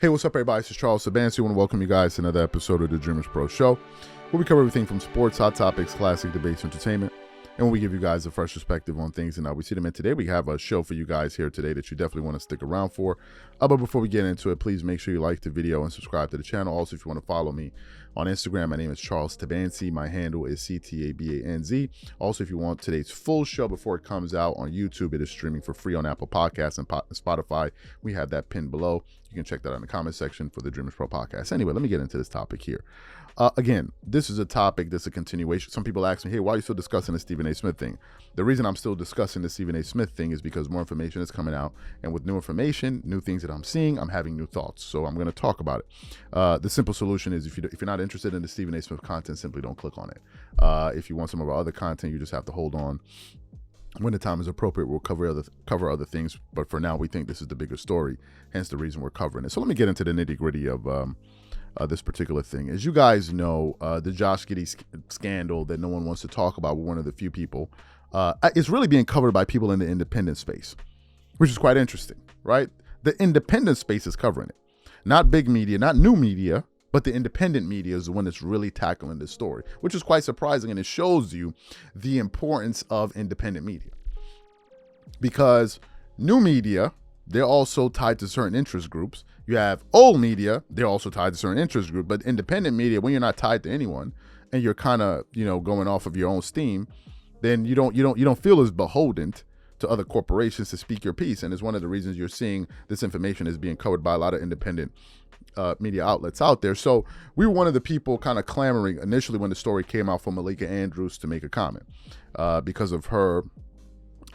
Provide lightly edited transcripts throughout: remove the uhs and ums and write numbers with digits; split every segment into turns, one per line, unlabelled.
Hey, what's up, everybody? This is Charles Sabansi. I want to welcome you guys to another episode of the DREAMERSPRO show, where we cover everything from sports, hot topics, classic debates, entertainment, and when we give you guys a fresh perspective on things and how we see them. And today we have a show for you guys here today that you definitely want to stick around for. But before we get into it, please make sure you like the video and subscribe to the channel. Also, if you want to follow me on Instagram, my name is Charles Tabansi. My handle is CTABANZ. Also, if you want today's full show before it comes out on YouTube, it is streaming for free on Apple Podcasts and Spotify. We have that pinned below. You can check that out in the comment section for the DREAMERSPRO podcast. Anyway, let me get into this topic here. Again, this is a topic that's a continuation. Some people ask me, hey, why are you still discussing the Stephen A. Smith thing? The reason I'm still discussing the Stephen A. Smith thing is because more information is coming out. And with new information, new things that I'm seeing, I'm having new thoughts. So I'm going to talk about it. The simple solution is if you're not interested in the Stephen A. Smith content, simply don't click on it. If you want some of our other content, you just have to hold on. When the time is appropriate, we'll cover other things. But for now, we think this is the bigger story, hence the reason we're covering it. So let me get into the nitty-gritty of this particular thing. As you guys know, the Josh Giddey scandal that no one wants to talk about, we're one of the few people. It's really being covered by people in the independent space, which is quite interesting, right? The independent space is covering it. Not big media, not new media, but the independent media is the one that's really tackling this story, which is quite surprising, and it shows you the importance of independent media. Because new media, they're also tied to certain interest groups. You have old media, they're also tied to certain interest groups, but independent media, when you're not tied to anyone and you're kind of, going off of your own steam, then you don't feel as beholden to other corporations to speak your piece. And it's one of the reasons you're seeing this information is being covered by a lot of independent media outlets out there. So we were one of the people kind of clamoring initially when the story came out for Malika Andrews to make a comment because of her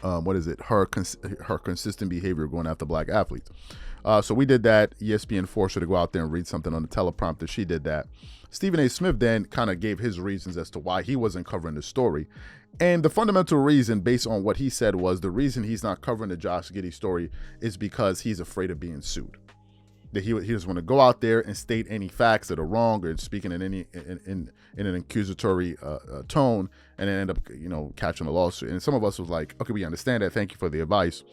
her consistent behavior going after black athletes. So we did that. ESPN forced her to go out there and read something on the teleprompter. She did that. Stephen A. Smith then kind of gave his reasons as to why he wasn't covering the story. And the fundamental reason based on what he said was the reason he's not covering the Josh Giddey story is because he's afraid of being sued. That he doesn't want to go out there and state any facts that are wrong or speaking in an accusatory tone and then end up catching a lawsuit. And some of us was like, okay, we understand that, thank you for the advice,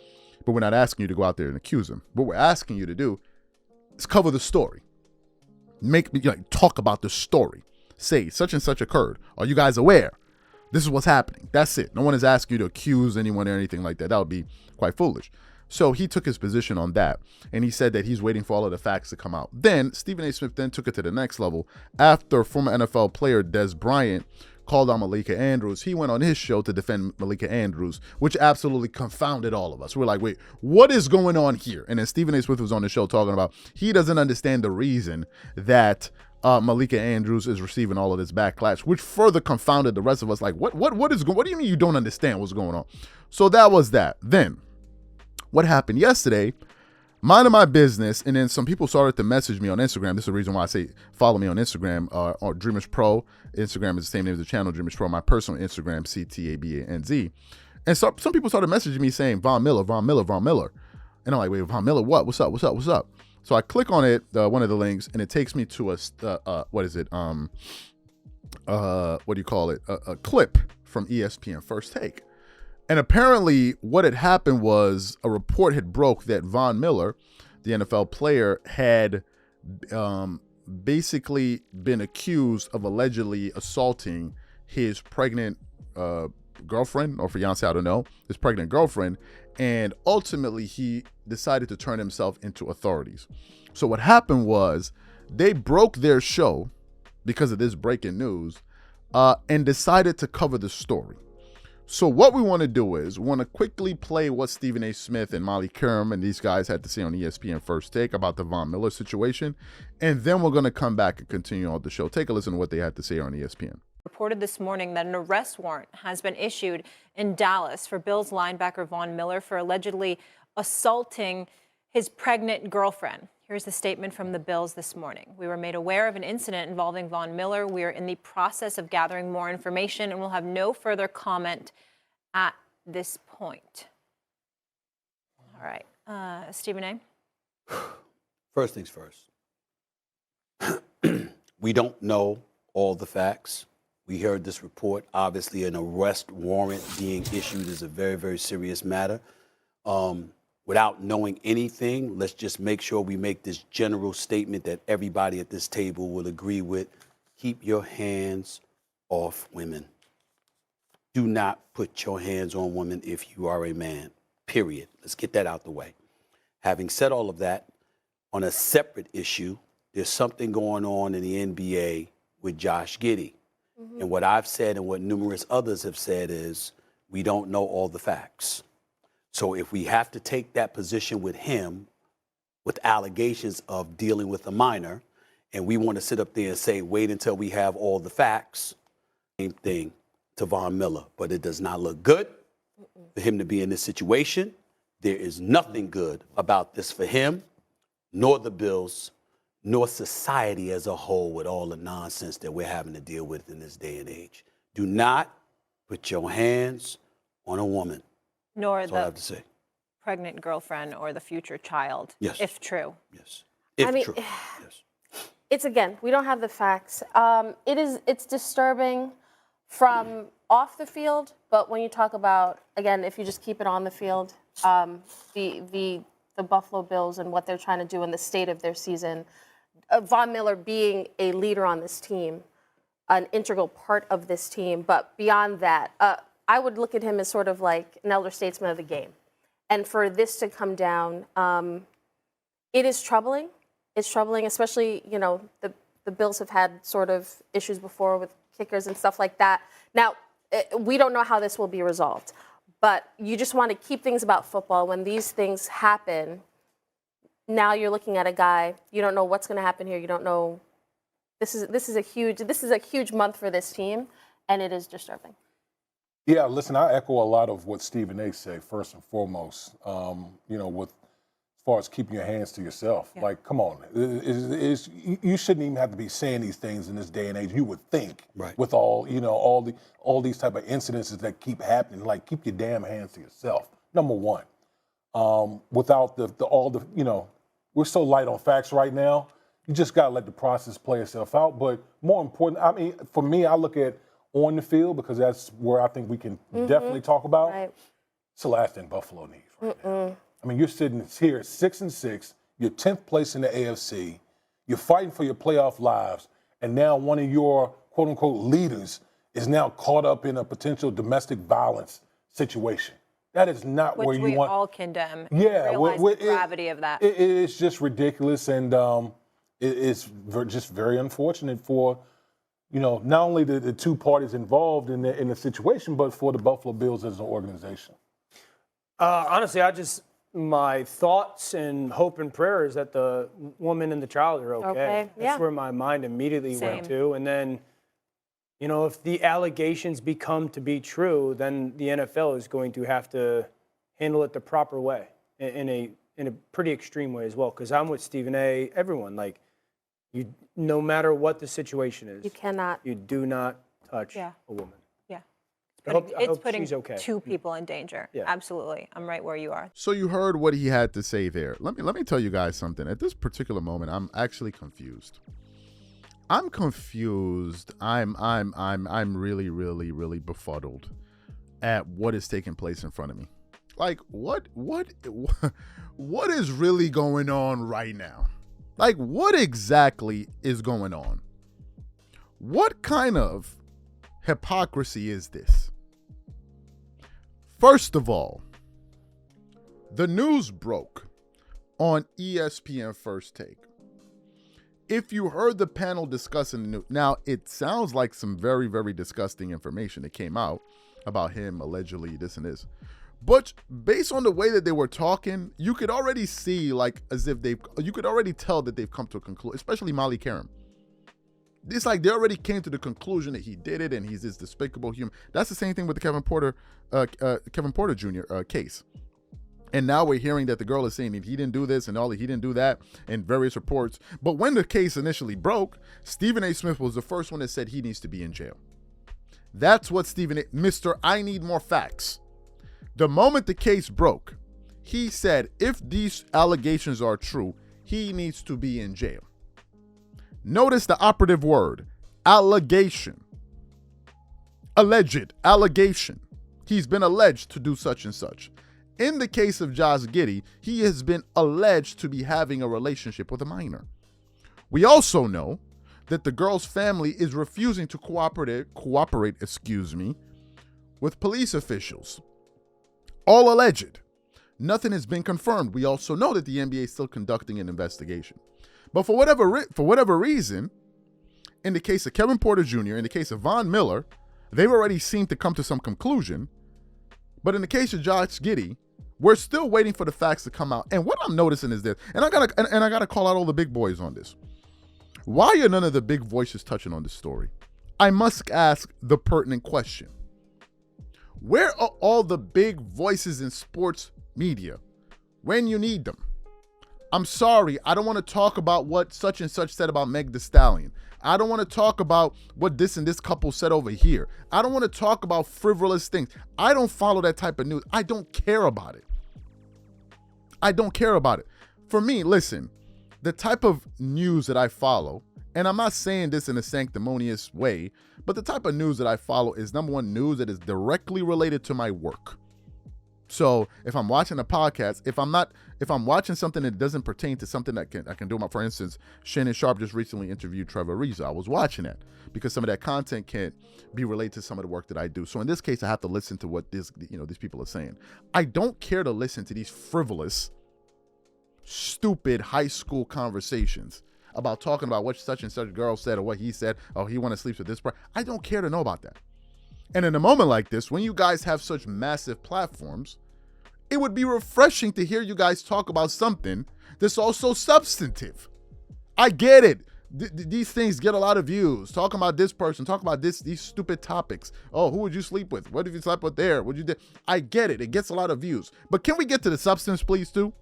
but we're not asking you to go out there and accuse him. What we're asking you to do is cover the story. Talk about the story. Say such and such occurred. Are you guys aware? This is what's happening. That's it. No one is asking you to accuse anyone or anything like that. That would be quite foolish. So he took his position on that, and he said that he's waiting for all of the facts to come out. Then Stephen A. Smith then took it to the next level. After former NFL player Des Bryant called on Malika Andrews, he went on his show to defend Malika Andrews, which absolutely confounded all of us. We're like, wait, what is going on here? And then Stephen A. Smith was on the show talking about he doesn't understand the reason that Malika Andrews is receiving all of this backlash, which further confounded the rest of us. Like, what do you mean you don't understand what's going on? So that was that. Then what happened yesterday, minding my business, and then some people started to message me on Instagram. This is the reason why I say follow me on Instagram, or DREAMERSPRO. Instagram is the same name as the channel, DREAMERSPRO. My personal Instagram, CTABANZ. And so some people started messaging me saying, Von Miller. And I'm like, wait, Von Miller, what? What's up? So I click on it, one of the links, and it takes me to a clip from ESPN First Take. And apparently what had happened was a report had broke that Von Miller, the NFL player, had basically been accused of allegedly assaulting his pregnant girlfriend or fiance, I don't know, his pregnant girlfriend. And ultimately he decided to turn himself into authorities. So what happened was they broke their show because of this breaking news and decided to cover the story. So what we want to do is we want to quickly play what Stephen A. Smith and Molly Kerm and these guys had to say on ESPN First Take about the Von Miller situation. And then we're going to come back and continue on the show. Take a listen to what they had to say on ESPN.
Reported this morning that an arrest warrant has been issued in Dallas for Bills linebacker Von Miller for allegedly assaulting his pregnant girlfriend. Here's the statement from the Bills this morning. We were made aware of an incident involving Von Miller. We are in the process of gathering more information and will have no further comment at this point. All right. Stephen A.
First things first. We don't know all the facts. We heard this report. Obviously, an arrest warrant being issued is a very, very serious matter. without knowing anything, let's just make sure we make this general statement that everybody at this table will agree with. Keep your hands off women. Do not put your hands on women if you are a man, period. Let's get that out the way. Having said all of that, on a separate issue, there's something going on in the NBA with Josh Giddey. And what I've said and what numerous others have said is we don't know all the facts. So if we have to take that position with him, with allegations of dealing with a minor, and we want to sit up there and say, wait until we have all the facts, same thing to Von Miller. But it does not look good for him to be in this situation. There is nothing good about this for him, nor the Bills, nor society as a whole with all the nonsense that we're having to deal with in this day and age. Do not put your hands on a woman.
Nor
That's all I
the
have to say.
pregnant girlfriend or the future child,
Yes.
if true.
Yes. If
I mean,
true. Yes.
It's, again, we don't have the facts. It's disturbing from off the field, but when you talk about, again, if you just keep it on the field, the Buffalo Bills and what they're trying to do in the state of their season, Von Miller being a leader on this team, an integral part of this team, but beyond that, I would look at him as sort of like an elder statesman of the game. And for this to come down, it is troubling. It's troubling, especially, you know, the Bills have had sort of issues before with kickers and stuff like that. Now, we don't know how this will be resolved, but you just want to keep things about football. When these things happen, now you're looking at a guy, you don't know what's going to happen here. You don't know. This is a huge month for this team, and it is disturbing.
Yeah, listen, I echo a lot of what Stephen A. said, first and foremost, you know, with as far as keeping your hands to yourself. Yeah. Like, come on. You shouldn't even have to be saying these things in this day and age. You would think, right, with all, you know, all these type of incidences that keep happening, like, keep your damn hands to yourself, number one. Without you know, we're so light on facts right now. You just got to let the process play itself out. But more important, I mean, for me, I look at on the field, because that's where I think we can definitely talk about. Right. It's the last thing Buffalo needs right now. I mean, you're sitting here at 6-6, you're 10th place in the AFC, you're fighting for your playoff lives, and now one of your quote-unquote leaders is now caught up in a potential domestic violence situation. That is not where you want.
Which we all condemn.
Yeah.
Realize the gravity of that.
It's just ridiculous, and it's just very unfortunate for, you know, not only the two parties involved in the situation, but for the Buffalo Bills as an organization.
Honestly, my thoughts and hope and prayer is that the woman and the child are okay. That's where my mind immediately went to. And then, you know, if the allegations become to be true, then the NFL is going to have to handle it the proper way, in a pretty extreme way as well. Because I'm with Stephen A. Everyone, like, you, no matter what the situation is, you do not touch a woman.
It's putting
she's okay.
two people in danger. Yeah. Absolutely. I'm right where you are.
So you heard what he had to say there. Let me tell you guys something. At this particular moment, I'm actually confused. I'm confused. I'm really, really, really befuddled at what is taking place in front of me. Like, what is really going on right now? Like, what exactly is going on? What kind of hypocrisy is this? First of all, the news broke on ESPN First Take. If you heard the panel discussing the news, now it sounds like some very, very disgusting information that came out about him allegedly this and this. But based on the way that they were talking, you could already see, like, as if you could already tell that they've come to a conclusion, especially Molly Karam. It's like they already came to the conclusion that he did it and he's this despicable human. That's the same thing with the Kevin Porter Jr. Case. And now we're hearing that the girl is saying that he didn't do this and he didn't do that in various reports. But when the case initially broke, Stephen A. Smith was the first one that said he needs to be in jail. That's what Mr. I need more facts. The moment the case broke, he said if these allegations are true, he needs to be in jail. Notice the operative word, allegation. Alleged, allegation. He's been alleged to do such and such. in the case of Josh Giddey, he has been alleged to be having a relationship with a minor. We also know that the girl's family is refusing to cooperate, with police officials. All alleged. Nothing has been confirmed. We also know that the NBA is still conducting an investigation. But for whatever reason, in the case of Kevin Porter Jr., in the case of Von Miller, they've already seemed to come to some conclusion. But in the case of Josh Giddey, we're still waiting for the facts to come out. And what I'm noticing is this, and I gotta call out all the big boys on this. Why are none of the big voices touching on this story? I must ask the pertinent question. Where are all the big voices in sports media when you need them? I'm sorry, I don't want to talk about what such and such said about Meg Thee Stallion. I don't want to talk about what this and this couple said over here. I don't want to talk about frivolous things. I don't follow that type of news. I don't care about it. I don't care about it. For me, listen, the type of news that I follow, and I'm not saying this in a sanctimonious way, but the type of news that I follow is, number one, news that is directly related to my work. So if I'm watching a podcast, if I'm watching something that doesn't pertain to something that I can do, for instance, Shannon Sharp just recently interviewed Trevor Ariza. I was watching that because some of that content can't be related to some of the work that I do. So in this case, I have to listen to what these people are saying. I don't care to listen to these frivolous, stupid high school conversations about talking about what such and such girl said or what he said. Oh, he want to sleep with this person. I don't care to know about that. And in a moment like this, when you guys have such massive platforms, it would be refreshing to hear you guys talk about something that's also substantive. I get it. These things get a lot of views. Talking about this person, talking about these stupid topics. Oh, who would you sleep with? What if you slept with there? What you did? I get it. It gets a lot of views. But can we get to the substance, please, too?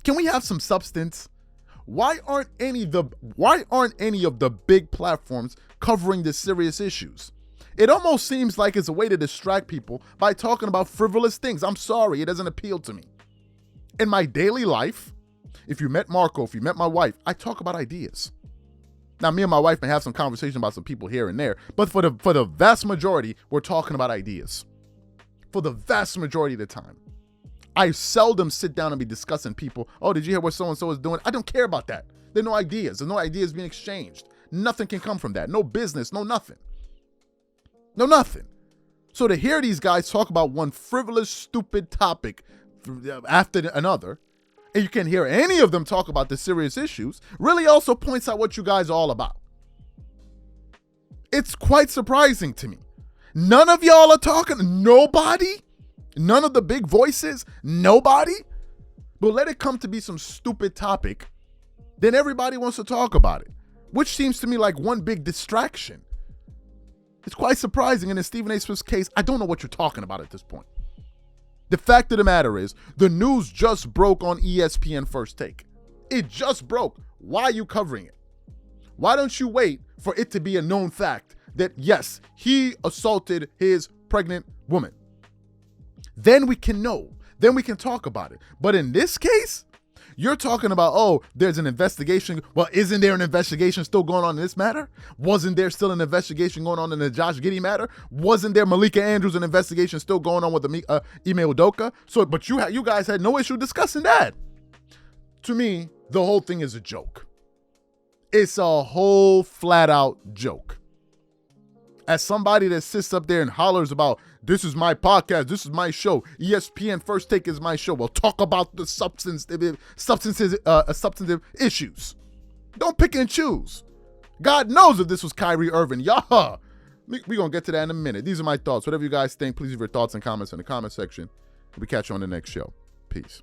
Can we have some substance? Why aren't any of the big platforms covering the serious issues? It almost seems like it's a way to distract people by talking about frivolous things. I'm sorry, it doesn't appeal to me. In my daily life, if you met Marco, if you met my wife, I talk about ideas. Now, me and my wife may have some conversation about some people here and there, but for the vast majority, we're talking about ideas. For the vast majority of the time. I seldom sit down and be discussing people. Oh, did you hear what so-and-so is doing? I don't care about that. There are no ideas. There's no ideas being exchanged. Nothing can come from that. No business, no nothing. No nothing. So to hear these guys talk about one frivolous, stupid topic after another, and you can't hear any of them talk about the serious issues, really also points out what you guys are all about. It's quite surprising to me. None of y'all are talking. Nobody? None of the big voices? Nobody? But let it come to be some stupid topic, then everybody wants to talk about it, which seems to me like one big distraction. It's quite surprising. And in Stephen A. Smith's case, I don't know what you're talking about at this point. The fact of the matter is, the news just broke on ESPN First Take. It just broke. Why are you covering it? Why don't you wait for it to be a known fact that, yes, he assaulted his pregnant woman? Then we can know. Then we can talk about it. But in this case, you're talking about, oh, there's an investigation. Well, isn't there an investigation still going on in this matter? Wasn't there still an investigation going on in the Josh Giddey matter? Wasn't there Malika Andrews an investigation still going on with the Ime Udoka? So, but you guys had no issue discussing that. To me, the whole thing is a joke. It's a whole flat out joke. As somebody that sits up there and hollers about, this is my podcast, this is my show, ESPN First Take is my show. Well, talk about the substantive issues. Don't pick and choose. God knows if this was Kyrie Irving. We're going to get to that in a minute. These are my thoughts. Whatever you guys think, please leave your thoughts and comments in the comment section. We'll catch you on the next show. Peace.